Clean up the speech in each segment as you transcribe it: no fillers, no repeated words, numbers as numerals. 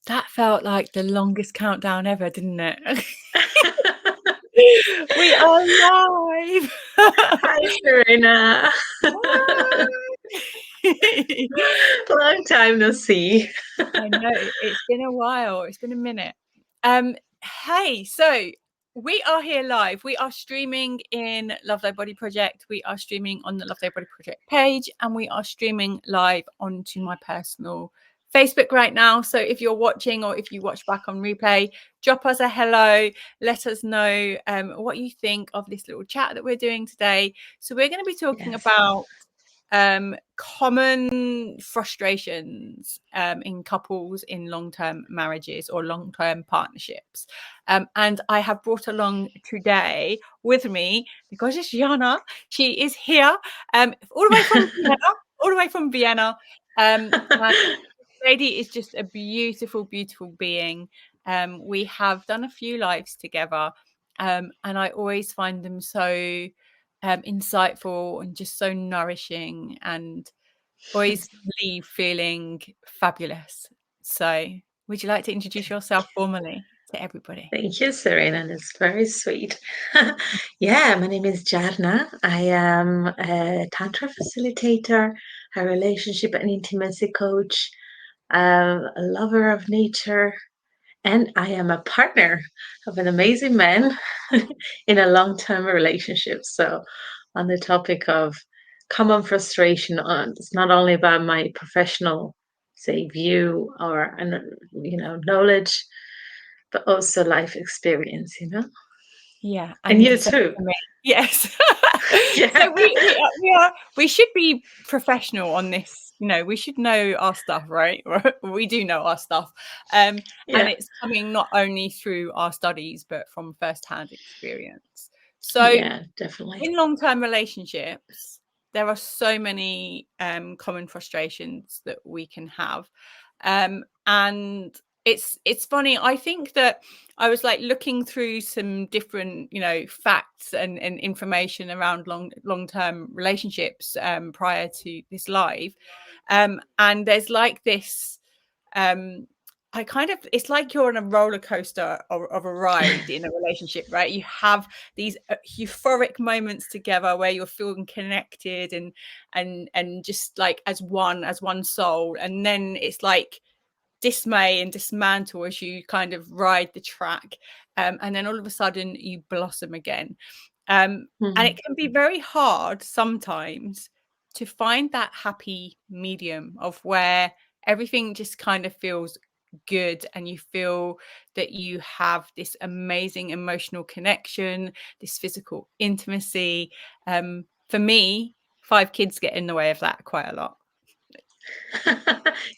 That felt like the longest countdown ever, didn't it? We are live. Hi, Serena. Long time no see. I know it's been a while. It's been a minute. Hey, so we are here live. We are streaming in Love Thy Body Project. We are streaming on the Love Thy Body Project page, and we are streaming live onto my personal Facebook right now. So if you're watching or if you watch back on replay, drop us a hello. Let us know what you think of this little chat that we're doing today. So we're going to be talking about common frustrations in couples in long-term marriages or long-term partnerships. And I have brought along today with me because it's Jharna. She is here all the way from Vienna. All the way from Vienna. And lady is just a beautiful, beautiful being. We have done a few lives together, and I always find them so insightful and just so nourishing, and always leave feeling fabulous. So, would you like to introduce yourself formally to everybody? Thank you, Serena. That's very sweet. Yeah, my name is Jharna. I am a Tantra facilitator, a relationship and intimacy coach, a lover of nature, and I am a partner of an amazing man in a long-term relationship. So, on the topic of common frustration, it's not only about my professional, say, view or knowledge, but also life experience. Yeah, And and you so too. for me, yes. Yeah. So we should be professional on this. We should know our stuff, right? We do know our stuff, and Yeah. it's coming not only through our studies but from first-hand experience. So Yeah, definitely. in long-term relationships, there are so many common frustrations that we can have, and it's funny. I think that I was like looking through some different facts and information around long-term relationships prior to this live, and there's like this it's like you're on a roller coaster of a ride in a relationship, right? You have these euphoric moments together where you're feeling connected and just like as one soul, and then it's like dismay and dismantle as you kind of ride the track, and then all of a sudden you blossom again, and it can be very hard sometimes to find that happy medium of where everything just kind of feels good and you feel that you have this amazing emotional connection, this physical intimacy. For me, 5 kids get in the way of that quite a lot.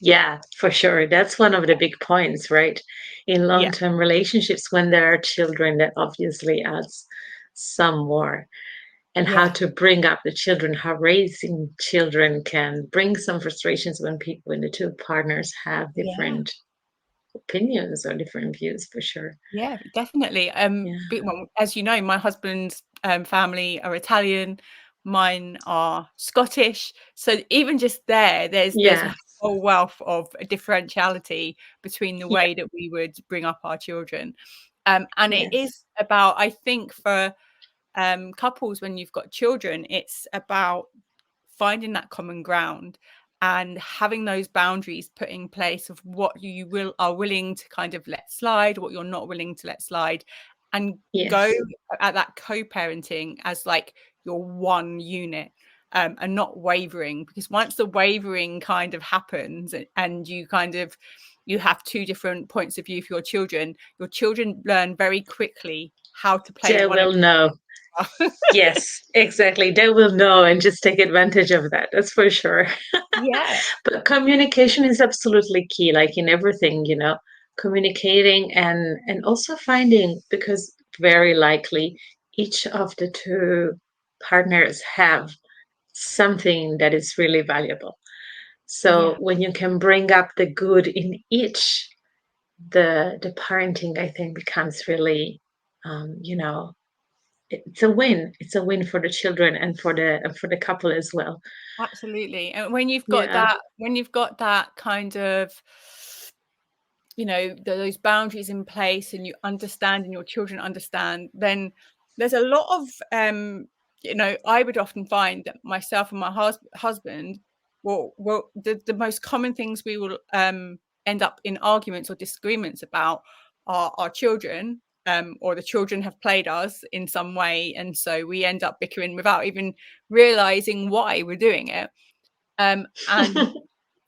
Yeah, for sure. That's one of the big points, right? In Yeah, long-term relationships, when there are children, that obviously adds some more. And how yeah, to bring up the children, how raising children can bring some frustrations when the two partners have yeah. different opinions or different views, for sure. Yeah, definitely. Yeah. Well, as you know, my husband's family are Italian, mine are Scottish. So even just there's Yeah. a whole wealth of differentiality between the Yeah. way that we would bring up our children. And it Yes. is about, I think, for couples, when you've got children, it's about finding that common ground and having those boundaries put in place of what you are willing to kind of let slide, what you're not willing to let slide, and go Yes. at that co-parenting as like your one unit, and not wavering, because once the wavering kind of happens and you have two different points of view for your children learn very quickly how to play They one of will know. Yes, exactly. They will know and just take advantage of that. That's for sure. yeah, But communication is absolutely key, like in everything, communicating and also finding, because very likely each of the two partners have something that is really valuable. So yeah. when you can bring up the good in each, the parenting, I think, becomes really, it's a win. It's a win for the children and for the couple as well. Absolutely. And Yeah. when you've got that kind of those boundaries in place, and you understand and your children understand, then there's a lot of I would often find that myself and my husband, the most common things we will end up in arguments or disagreements about are our children, or the children have played us in some way, and so we end up bickering without even realizing why we're doing it. And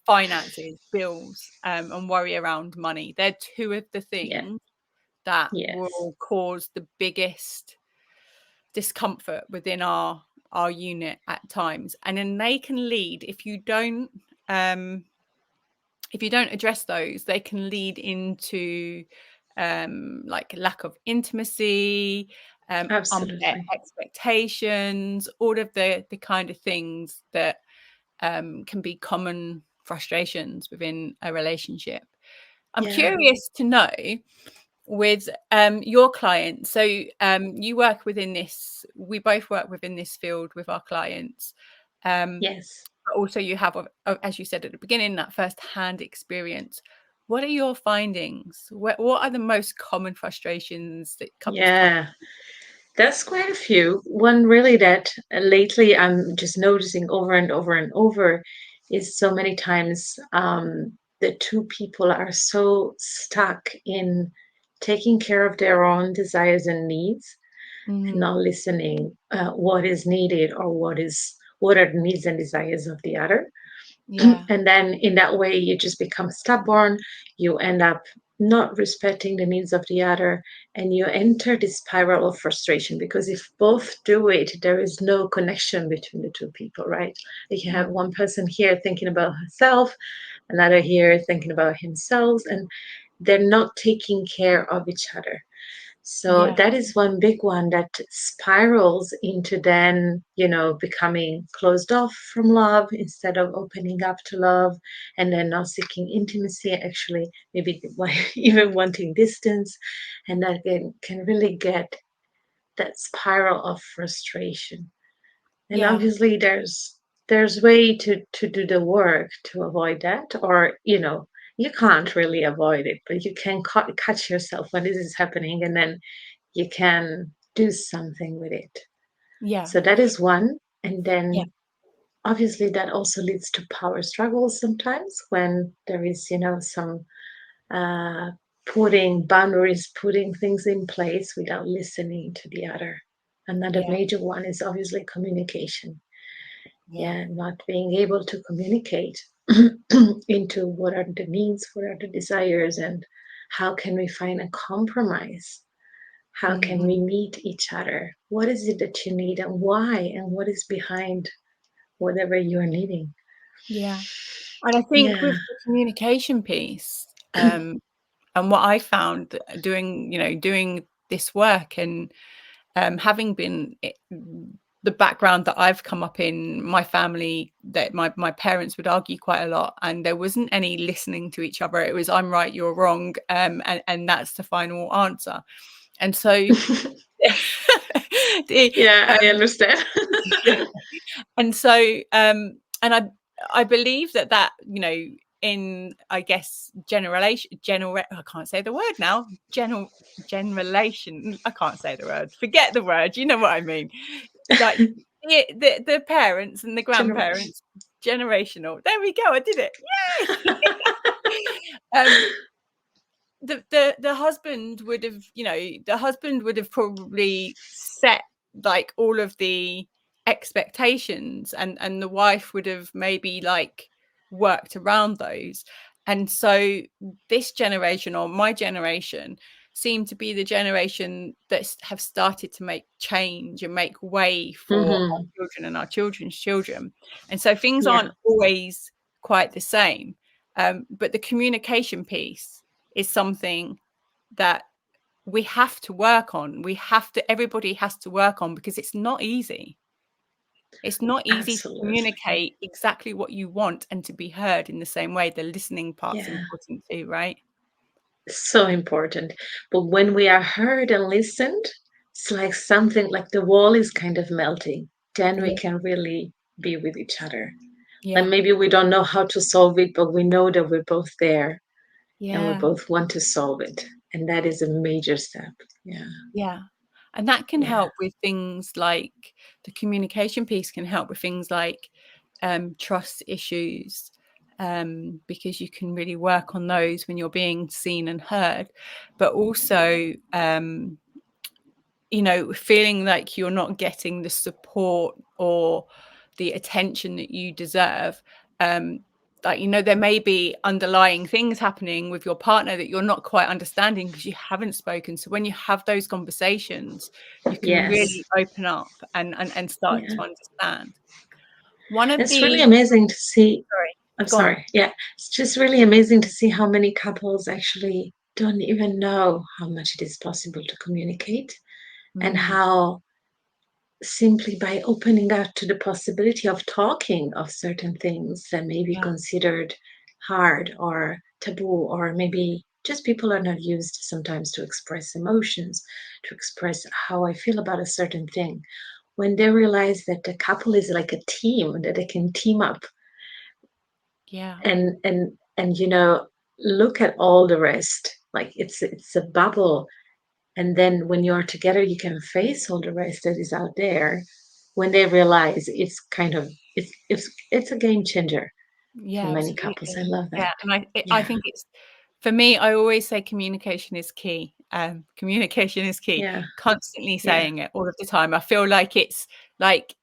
finances, bills, and worry around money. They're two of the Yeah. things that Yes. will cause the biggest discomfort within our unit at times. And then they can lead, if you don't address those, they can lead into like lack of intimacy, unmet Absolutely. expectations, all of the kind of things that can be common frustrations within a relationship. I'm Yeah. curious to know, with your clients, so you work within this, we both work within this field with our clients, Yes. but also you have, as you said at the beginning, that first hand experience. What are your findings? What are the most common frustrations that couples come? Yeah. That's quite a few. One really that lately I'm just noticing over and over and over is so many times the two people are so stuck in taking care of their own desires and needs, and not Mm, listening what is needed or what are the needs and desires of the other. yeah. And then in that way you just become stubborn, you end up not respecting the needs of the other, and you enter this spiral of frustration, because if both do it there is no connection between the two people, right? Like you have Mm, one person here thinking about herself, another here thinking about himself, and they're not taking care of each other. So yeah. that is one big one that spirals into then, becoming closed off from love instead of opening up to love, and then not seeking intimacy, actually, maybe even wanting distance. And that can really get that spiral of frustration. And Yeah. obviously there's way to do the work to avoid that, or you can't really avoid it, but you can catch yourself when this is happening, and then you can do something with it. Yeah. So that is one. And Yeah. then obviously that also leads to power struggles sometimes when there is, some uh, putting boundaries, putting things in place without listening to the other. Another Yeah. major one is obviously communication. Yeah. Yeah, not being able to communicate into what are the needs, what are the desires, and how can we find a compromise. How can Mhm. we meet each other? What is it that you need and why? And what is behind whatever you're needing? Yeah. And I think Yeah. with the communication piece, and what I found doing this work, and having been the background that I've come up in, my family, that my parents would argue quite a lot, and there wasn't any listening to each other. It was, I'm right, you're wrong, and that's the final answer. And so the, Yeah, I understand. and so and I believe that in, I guess, I can't say the word now, generation, I can't say the word, forget the word, you know what I mean, like the parents and the Generation. grandparents, generational, there we go, I did it, yay. um the husband would have, the husband would have probably set like all of the expectations, and the wife would have maybe like worked around those. And so this generation, or my generation, seem to be the generation that have started to make change and make way for our Hmm. children and our children's children. And so things Yeah, aren't always quite the same, but the communication piece is something that we have to work on. Everybody has to work on, because it's not easy. It's not easy to absolutely. communicate exactly what you want and to be heard in the same way. The listening part's Yeah, important too, right? so important. But when we are heard and listened, it's like something like the wall is kind of melting. Then we Yeah. can really be with each other. And Yeah. maybe we don't know how to solve it, but we know that we're both there and we Yeah. both want to solve it. And that is a major step. Yeah. Yeah. And that can Yeah. help with things like the communication piece can help with things like trust issues, because you can really work on those when you're being seen and heard. But also, feeling like you're not getting the support or the attention that you deserve. There may be underlying things happening with your partner that you're not quite understanding because you haven't spoken. So when you have those conversations, you can Yes. really open up and start Yeah. to understand. One of It's really the amazing to see. Sorry, I'm go on. sorry. Yeah. It's just really amazing to see how many couples actually don't even know how much it is possible to communicate, and Mm, how simply by opening up to the possibility of talking of certain things that may be yeah, considered hard or taboo, or maybe just people are not used sometimes to express emotions, to express how I feel about a certain thing. When they realize that the couple is like a team, that they can team up yeah, and look at all the rest, like it's a bubble, and then when you're together you can face all the rest that is out there. When they realize, it's kind of, it's a game changer for yeah, many couples. I absolutely. love Yeah, that. and I Yeah. think it's for me. I always say communication is key. Communication is key. Yeah. Constantly Yeah. saying it all of the time. I feel like it's like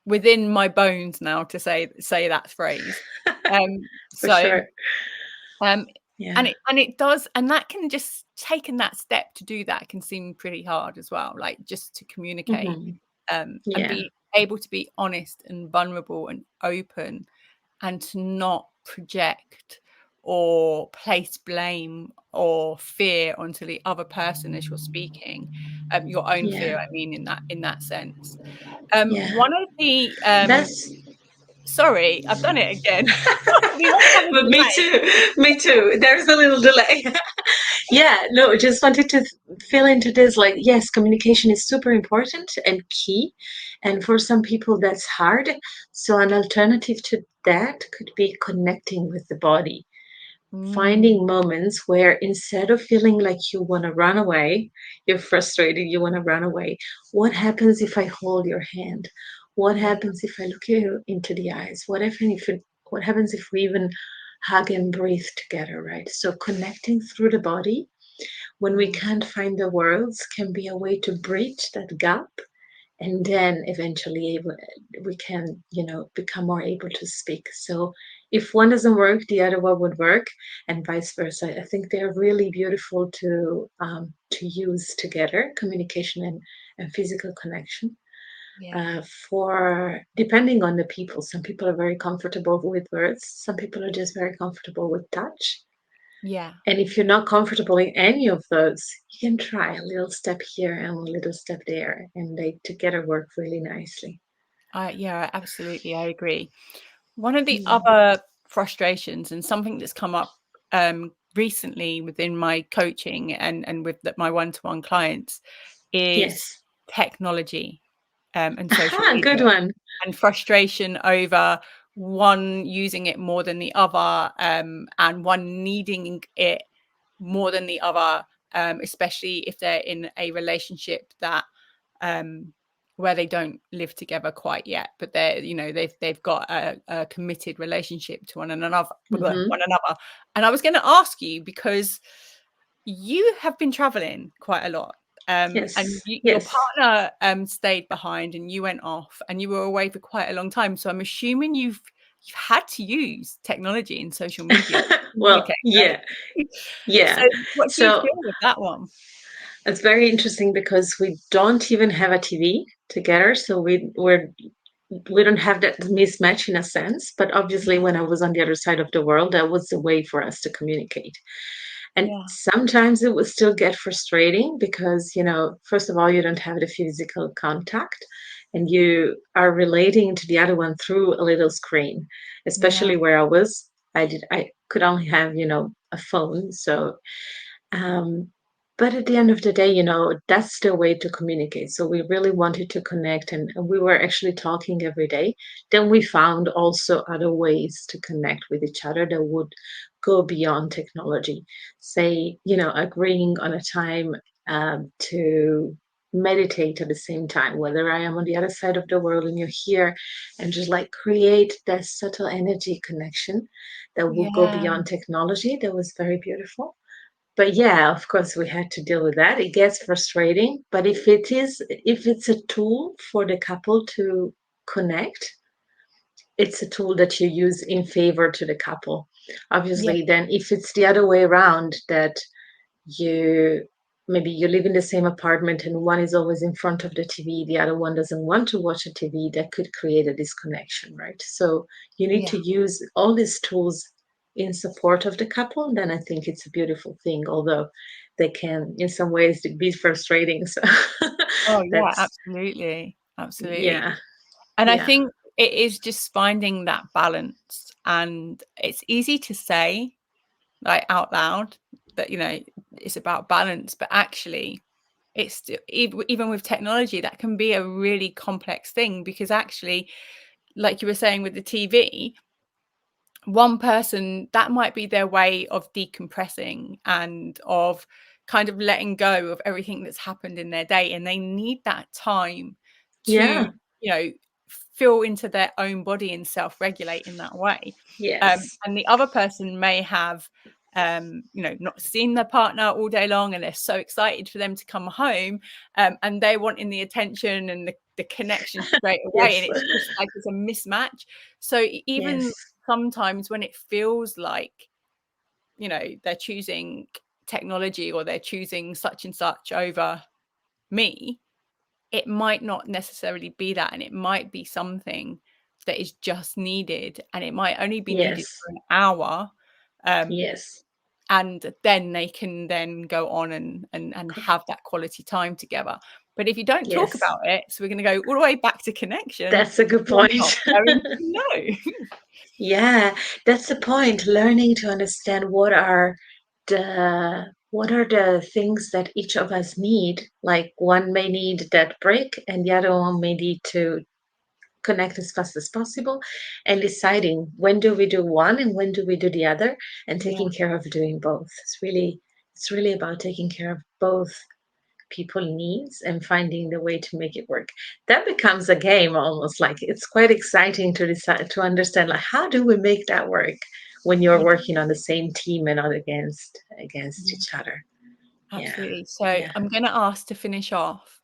within my bones now to say that phrase. Um, For so sure. um, Yeah. and it does, and that can just taking that step to do that can seem pretty hard as well. Like just to communicate, Hmm. and Yeah. be able to be honest and vulnerable and open, and to not project or place blame or fear onto the other person as you're speaking, your own Yeah. fear, I mean, in that sense. Yeah. One of the That's sorry, I've done it again. We must have a but me delay. too. Me too. There's a little delay. Yeah, no, just wanted to fill into this. Like, yes, communication is super important and key. And for some people, that's hard. So, an alternative to that could be connecting with the body, Mm, finding moments where instead of feeling like you want to run away, you're frustrated, you want to run away. What happens if I hold your hand? What yeah, happens if I look you into the eyes? What happens if we even hug and breathe together, right? So connecting through the body when we mm, can't find the words can be a way to bridge that gap, and then eventually we can become more able to speak. So if one doesn't work, the other one would work, and vice versa. I think they're really beautiful to use together, communication and physical connection. yeah, For depending on the people, some people are very comfortable with words, some people are just very comfortable with touch. yeah. And if you're not comfortable in any of those, you can try a little step here and a little step there, and they together work really nicely. Yeah, absolutely. I agree. One of the Mm. other frustrations and something that's come up recently within my coaching and with my one-to-one clients is Yes. technology, and social Aha, good media, one. and frustration over one using it more than the other, and one needing it more than the other, especially if they're in a relationship that um, where they don't live together quite yet, but they've got a committed relationship to Hmm. one another. And I was going to ask you, because you have been traveling quite a lot, and Yes. your Yes. partner stayed behind, and you went off, and you were away for quite a long time. So I'm assuming you've had to use technology and social media to Well, communicate, right? yeah. So Yeah. what do you So feel with that one? it's very interesting because we don't even have a TV together. So we don't have that mismatch in a sense. But obviously, when I was on the other side of the world, that was the way for us to communicate. And Yeah, sometimes it would still get frustrating because, first of all, you don't have the physical contact, and you are relating to the other one through a little screen, yeah, especially where I could only have, a phone. So, um, but at the end of the day, that's the way to communicate. So we really wanted to connect, and we were actually talking every day. Then we found also other ways to connect with each other that would go beyond technology. Say, agreeing on a time to meditate at the same time, whether I am on the other side of the world and you're here, and just like create that subtle energy connection that will go Yeah. beyond technology. That was very beautiful. But yeah, of course, we had to deal with that. It gets frustrating, but if it's a tool for the couple to connect, it's a tool that you use in favor to the couple. Yeah. Obviously, then if it's the other way around, that you maybe you live in the same apartment and one is always in front of the TV, the other one doesn't want to watch a TV, that could create a disconnection, right? So you need Yeah. to use all these tools in support of the couple. Then I think it's a beautiful thing, although they can in some ways be frustrating. So Oh, yeah, that's, absolutely. Absolutely. yeah, And I yeah, think it is just finding that balance. And it's easy to say, like out loud, that, it's about balance, but actually, even with technology, that can be a really complex thing, because actually, like you were saying with the TV, one person, that might be their way of decompressing and of kind of letting go of everything that's happened in their day, and they need that time to yeah, feel into their own body and self-regulate in that way. yes, And the other person may have not seen their partner all day long, and they're so excited for them to come home, and they want in the attention and the connection straight away, and yes, it's just like it's a mismatch. So even yes, sometimes when it feels like they're choosing technology, or they're choosing such and such over me, it might not necessarily be that, and it might be something that is just needed, and it might only be needed yes, for an hour, um, yes, and then they can then go on and have that quality time together. But if you don't talk yes. about it, so we're going to go all the way back to connection, That's a good you're not point. going to know. Yeah, that's the point. Learning to understand what are the things that each of us need. Like one may need that break and the other one may need to connect as fast as possible, and deciding when do we do one and when do we do the other, and Yeah, taking care of doing both. It's really about taking care of both people needs and finding the way to make it work. That becomes a game almost. Like it's quite exciting to decide to understand, like, how do we make that work when you're yeah, working on the same team and not against yeah, each other. Yeah, absolutely. So yeah, I'm going to ask to finish off.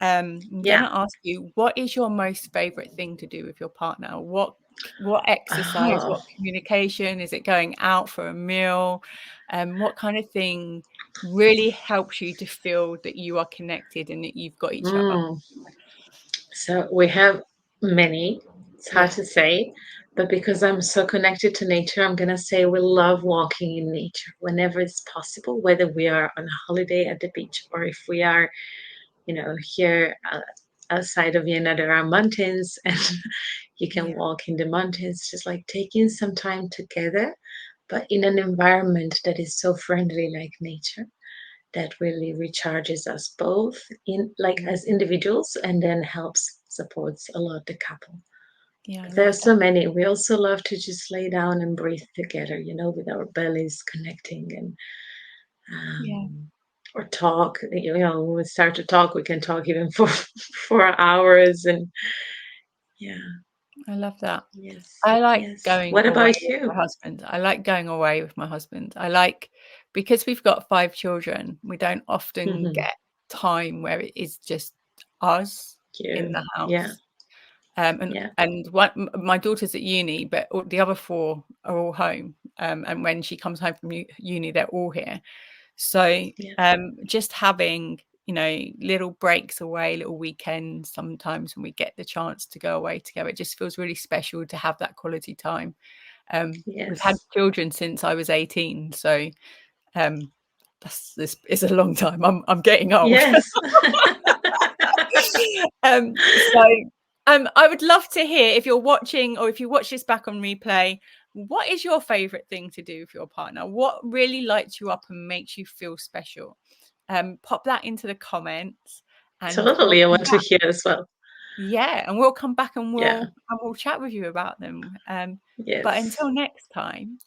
I'm going yeah. to ask you, what is your most favorite thing to do with your partner? What exercise, Oh. what communication? Is it going out for a meal? What kind of thing really helps you to feel that you are connected and that you've got each other? Mm. So we have many. It's hard Yeah, to say, but because I'm so connected to nature, I'm gonna say we love walking in nature whenever it's possible, whether we are on a holiday at the beach or if we are, here outside of Vienna, there are mountains, and you can yeah, walk in the mountains, just like taking some time together, but in an environment that is so friendly, like nature, that really recharges us both in like yeah, as individuals, and then helps supports a lot the couple. yeah. I But there are love so that. many. We also love to just lay down and breathe together, with our bellies connecting, and Yeah, or talk. When we start to talk, we can talk even for 4 hours. And yeah, I love that. yes, I like yes. going What away about with you? my husband. I like going away with my husband. Because we've got 5 children, we don't often Hmm. get time where it is just us in You, the yeah, house. And yeah, my daughter's at uni, but the other 4 are all home. And when she comes home from uni, they're all here. So, yeah, just having, little breaks away, little weekends sometimes when we get the chance to go away together, it just feels really special to have that quality time. We've had yes, children since I was 18, so um, this is a long time. I'm getting old. yes. So I would love to hear, if you're watching or if you watch this back on replay, what is your favorite thing to do with your partner? What really lights you up and makes you feel special? Pop that into the comments, and we'll Totally, I come want to back. hear as well. Yeah, and we'll come back and Yeah, we'll chat with you about them. But yes. until next time,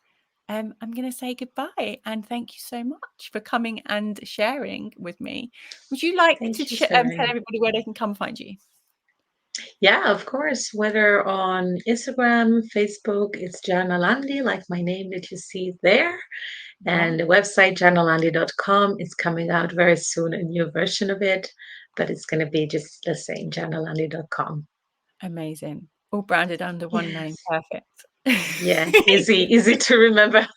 I'm going to say goodbye and thank you so much for coming and sharing with me. Would you like Thank to you, tell Serena. everybody where they can come find you? Yeah, of course. Whether on Instagram, Facebook, it's Jharna Landi, like my name that you see there. Yeah, And the website, jharnalandi.com, is coming out very soon, a new version of it, but it's going to be just the same, jharnalandi.com. amazing. All branded under one name. Yes. Perfect. Yeah, easy to remember.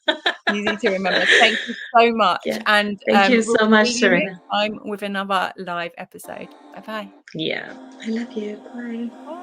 Easy to remember. Thank you so much. Yeah. And Thank you we'll so much, see you next Serena. time with another live episode. Bye-bye. Yeah. I love you. Bye. Bye.